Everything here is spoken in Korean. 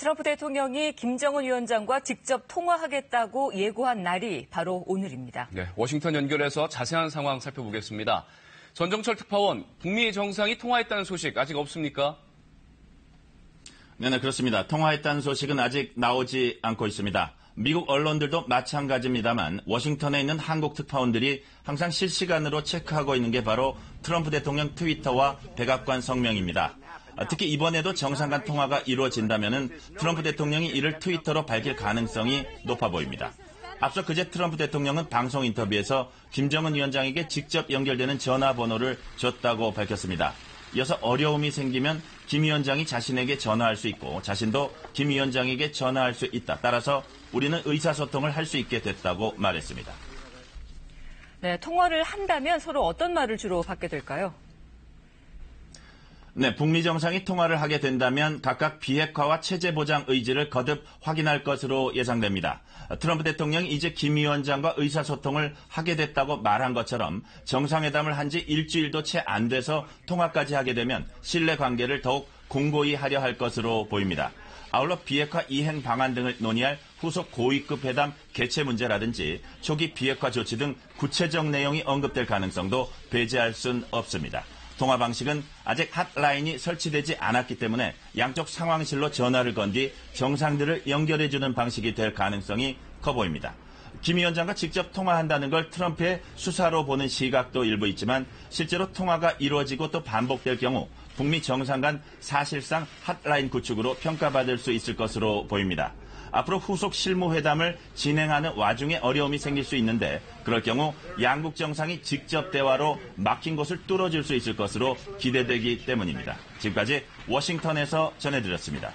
트럼프 대통령이 김정은 위원장과 직접 통화하겠다고 예고한 날이 바로 오늘입니다. 네, 워싱턴 연결해서 자세한 상황 살펴보겠습니다. 전정철 특파원, 북미 정상이 통화했다는 소식 아직 없습니까? 네, 그렇습니다. 통화했다는 소식은 아직 나오지 않고 있습니다. 미국 언론들도 마찬가지입니다만 워싱턴에 있는 한국 특파원들이 항상 실시간으로 체크하고 있는 게 바로 트럼프 대통령 트위터와 백악관 성명입니다. 특히 이번에도 정상 간 통화가 이루어진다면 트럼프 대통령이 이를 트위터로 밝힐 가능성이 높아 보입니다. 앞서 그제 트럼프 대통령은 방송 인터뷰에서 김정은 위원장에게 직접 연결되는 전화번호를 줬다고 밝혔습니다. 이어서 어려움이 생기면 김 위원장이 자신에게 전화할 수 있고 자신도 김 위원장에게 전화할 수 있다. 따라서 우리는 의사소통을 할 수 있게 됐다고 말했습니다. 네, 통화를 한다면 서로 어떤 말을 주로 받게 될까요? 네, 북미 정상이 통화를 하게 된다면 각각 비핵화와 체제 보장 의지를 거듭 확인할 것으로 예상됩니다. 트럼프 대통령이 이제 김 위원장과 의사소통을 하게 됐다고 말한 것처럼 정상회담을 한 지 일주일도 채 안 돼서 통화까지 하게 되면 신뢰 관계를 더욱 공고히 하려 할 것으로 보입니다. 아울러 비핵화 이행 방안 등을 논의할 후속 고위급 회담 개최 문제라든지 초기 비핵화 조치 등 구체적 내용이 언급될 가능성도 배제할 순 없습니다. 통화 방식은 아직 핫라인이 설치되지 않았기 때문에 양쪽 상황실로 전화를 건 뒤 정상들을 연결해주는 방식이 될 가능성이 커 보입니다. 김 위원장과 직접 통화한다는 걸 트럼프의 수사로 보는 시각도 일부 있지만 실제로 통화가 이루어지고 또 반복될 경우 북미 정상 간 사실상 핫라인 구축으로 평가받을 수 있을 것으로 보입니다. 앞으로 후속 실무회담을 진행하는 와중에 어려움이 생길 수 있는데 그럴 경우 양국 정상이 직접 대화로 막힌 곳을 뚫어줄 수 있을 것으로 기대되기 때문입니다. 지금까지 워싱턴에서 전해드렸습니다.